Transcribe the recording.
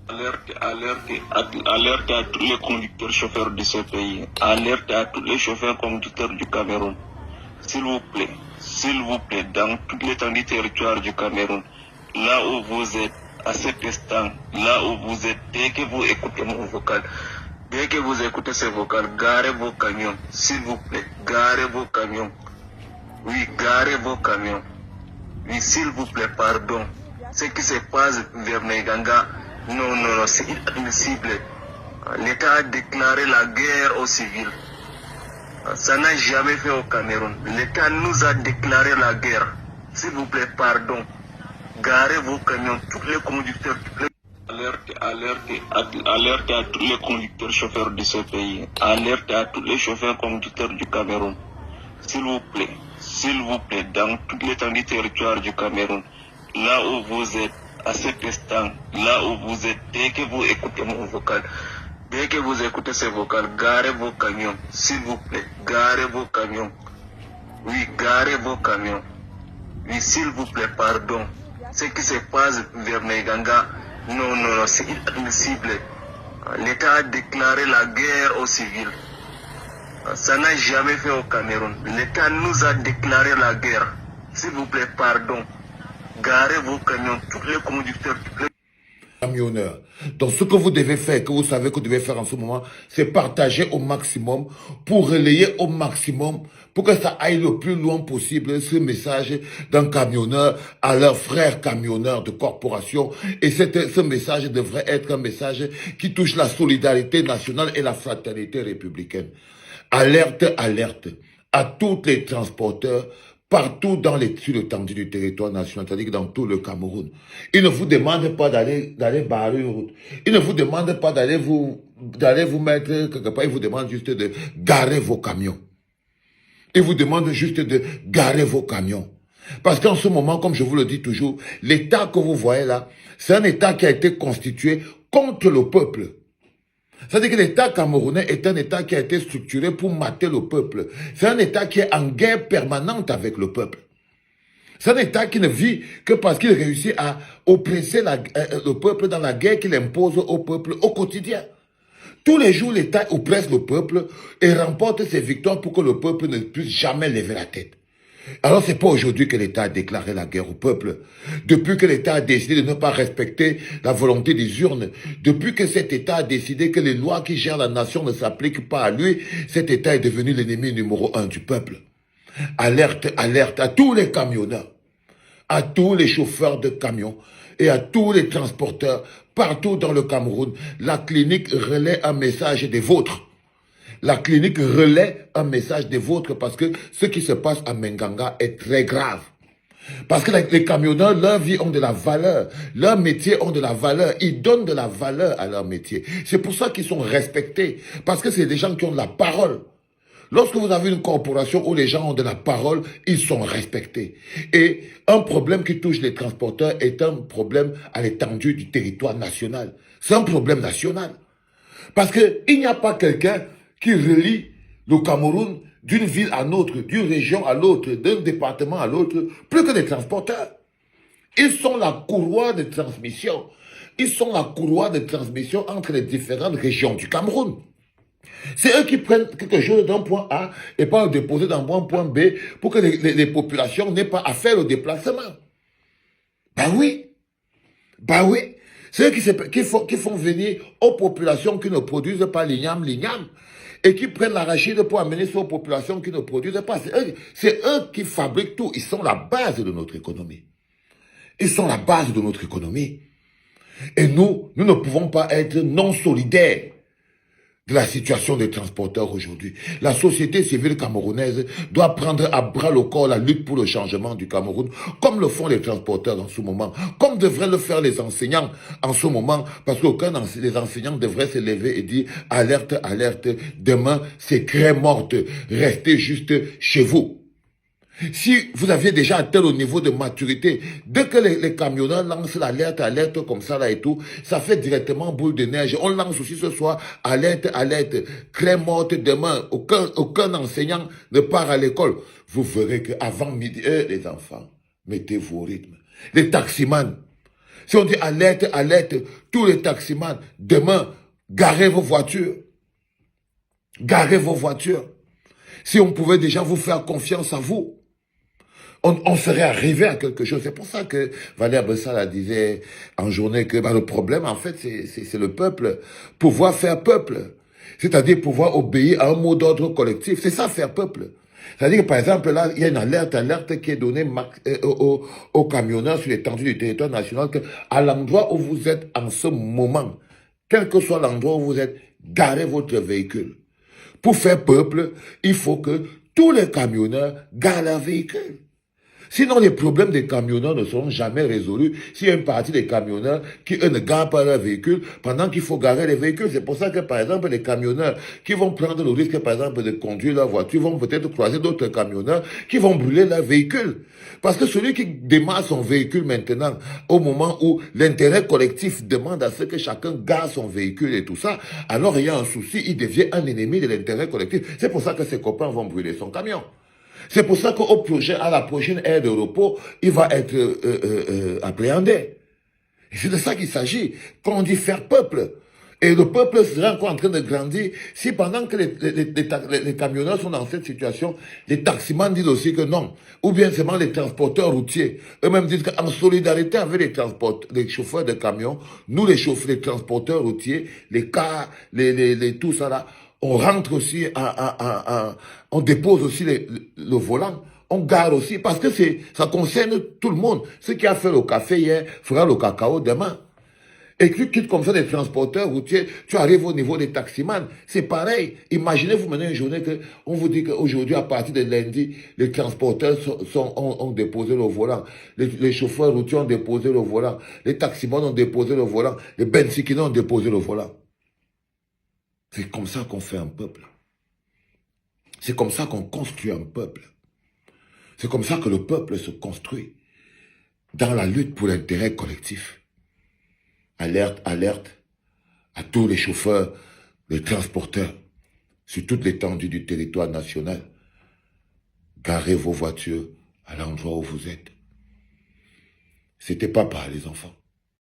Alerte à tous les conducteurs chauffeurs de ce pays. Alerte à tous les chauffeurs conducteurs du Cameroun. S'il vous plaît, dans toute l'étendue du territoire du Cameroun, là où vous êtes, à cet instant, là où vous êtes, dès que vous écoutez mon vocal, dès que vous écoutez ce vocal, garez vos camions. S'il vous plaît, garez vos camions. Oui, garez vos camions. Oui, s'il vous plaît, pardon. Ce qui se passe vers Meganga, non, c'est inadmissible. L'État a déclaré la guerre aux civils. Ça n'a jamais fait au Cameroun. L'État nous a déclaré la guerre. S'il vous plaît, pardon. Garez vos camions, tous les conducteurs. Alerte à tous les conducteurs chauffeurs de ce pays. Alerte à tous les chauffeurs conducteurs du Cameroun. S'il vous plaît, dans toute l'étendue du territoire du Cameroun, là où vous êtes, à cet instant, là où vous êtes, dès que vous écoutez mon vocal, dès que vous écoutez ce vocal, garez vos camions. S'il vous plaît, garez vos camions. Oui, garez vos camions. Oui, s'il vous plaît, pardon. Ce qui se passe vers Meganga, non, c'est inadmissible. L'État a déclaré la guerre aux civils. Ça n'a jamais fait au Cameroun. L'État nous a déclaré la guerre. S'il vous plaît, pardon. Garez vos camions, tous les conducteurs. Camionneurs. Donc ce que vous devez faire, que vous savez que vous devez faire en ce moment, c'est partager au maximum pour relayer au maximum, pour que ça aille le plus loin possible ce message d'un camionneur à leurs frères camionneurs de corporation. Et ce message devrait être un message qui touche la solidarité nationale et la fraternité républicaine. Alerte à tous les transporteurs partout sur l'étendue du territoire national, c'est-à-dire dans tout le Cameroun. Ils ne vous demandent pas d'aller barrer une route. Ils ne vous demandent pas d'aller vous mettre quelque part. Ils vous demandent juste de garer vos camions. Ils vous demandent juste de garer vos camions. Parce qu'en ce moment, comme je vous le dis toujours, l'État que vous voyez là, c'est un État qui a été constitué contre le peuple. C'est-à-dire que l'État camerounais est un État qui a été structuré pour mater le peuple. C'est un État qui est en guerre permanente avec le peuple. C'est un État qui ne vit que parce qu'il réussit à oppresser le peuple dans la guerre qu'il impose au peuple au quotidien. Tous les jours, l'État oppresse le peuple et remporte ses victoires pour que le peuple ne puisse jamais lever la tête. Alors, c'est pas aujourd'hui que l'État a déclaré la guerre au peuple. Depuis que l'État a décidé de ne pas respecter la volonté des urnes, depuis que cet État a décidé que les lois qui gèrent la nation ne s'appliquent pas à lui, cet État est devenu l'ennemi numéro 1 du peuple. Alerte à tous les camionneurs, à tous les chauffeurs de camions et à tous les transporteurs partout dans le Cameroun. La clinique relaie un message des vôtres. La clinique relaie un message des vôtres parce que ce qui se passe à Menganga est très grave. Parce que les camionneurs, leur vie ont de la valeur. Leurs métiers ont de la valeur. Ils donnent de la valeur à leur métier. C'est pour ça qu'ils sont respectés. Parce que c'est des gens qui ont de la parole. Lorsque vous avez une corporation où les gens ont de la parole, ils sont respectés. Et un problème qui touche les transporteurs est un problème à l'étendue du territoire national. C'est un problème national. Parce qu'il n'y a pas quelqu'un qui relie le Cameroun d'une ville à l'autre, d'une région à l'autre, d'un département à l'autre, plus que les transporteurs. Ils sont la courroie de transmission. Ils sont la courroie de transmission entre les différentes régions du Cameroun. C'est eux qui prennent quelque chose d'un point A et pas le déposer dans un point B pour que les populations n'aient pas à faire le déplacement. Ben oui. C'est eux qui font venir aux populations qui ne produisent pas l'igname, et qui prennent l'arachide pour amener ça aux populations qui ne produisent pas. C'est eux qui fabriquent tout. Ils sont la base de notre économie. Ils sont la base de notre économie. Et nous ne pouvons pas être non solidaires de la situation des transporteurs aujourd'hui. La société civile camerounaise doit prendre à bras le corps la lutte pour le changement du Cameroun, comme le font les transporteurs en ce moment, comme devraient le faire les enseignants en ce moment, parce que les enseignants devraient se lever et dire « Alerte, demain c'est crème morte, restez juste chez vous ». Si vous aviez déjà atteint le niveau de maturité, dès que les camionneurs lancent alerte comme ça là et tout, ça fait directement boule de neige. On lance aussi ce soir, alerte, crème morte demain. Aucun enseignant ne part à l'école. Vous verrez qu'avant midi, les enfants, mettez-vous au rythme. Les taximans, Si on dit alerte, alerte, tous les taximans, demain, garez vos voitures. Garez vos voitures. Si on pouvait déjà vous faire confiance à vous, on serait arrivé à quelque chose. C'est pour ça que Valère Bessala disait en journée que le problème, en fait, c'est le peuple. Pouvoir faire peuple. C'est-à-dire pouvoir obéir à un mot d'ordre collectif. C'est ça, faire peuple. C'est-à-dire que, par exemple, là, il y a une alerte qui est donnée aux camionneurs sur l'étendue du territoire national que, à l'endroit où vous êtes en ce moment, quel que soit l'endroit où vous êtes, garez votre véhicule. Pour faire peuple, il faut que tous les camionneurs garent leur véhicule. Sinon, les problèmes des camionneurs ne seront jamais résolus s'il y a une partie des camionneurs qui, eux, ne garent pas leur véhicule pendant qu'il faut garer les véhicules. C'est pour ça que, par exemple, les camionneurs qui vont prendre le risque, par exemple, de conduire leur voiture vont peut-être croiser d'autres camionneurs qui vont brûler leur véhicule. Parce que celui qui démarre son véhicule maintenant, au moment où l'intérêt collectif demande à ce que chacun gare son véhicule et tout ça, alors il y a un souci, il devient un ennemi de l'intérêt collectif. C'est pour ça que ses copains vont brûler son camion. C'est pour ça qu'au projet, à la prochaine aire de repos, il va être appréhendé. Et c'est de ça qu'il s'agit. Quand on dit faire peuple, et le peuple sera encore en train de grandir, si pendant que les camionneurs sont dans cette situation, les taximans disent aussi que non. Ou bien seulement les transporteurs routiers. Eux-mêmes disent qu'en solidarité avec les chauffeurs de camions, nous les transporteurs routiers, les cars, tout ça là, on rentre aussi on dépose aussi le volant, on gare aussi, parce que ça concerne tout le monde. Ce qui a fait le café hier fera le cacao demain. Et tu quittes comme ça des transporteurs routiers, tu arrives au niveau des taximans, c'est pareil. Imaginez, vous menez une journée on vous dit qu'aujourd'hui, à partir de lundi, les transporteurs ont déposé le volant, les chauffeurs routiers ont déposé le volant, les taximans ont déposé le volant, les bensikina ont déposé le volant. C'est comme ça qu'on fait un peuple. C'est comme ça qu'on construit un peuple. C'est comme ça que le peuple se construit dans la lutte pour l'intérêt collectif. Alerte, alerte à tous les chauffeurs, les transporteurs, sur toute l'étendue du territoire national. Garez vos voitures à l'endroit où vous êtes. C'était papa, les enfants.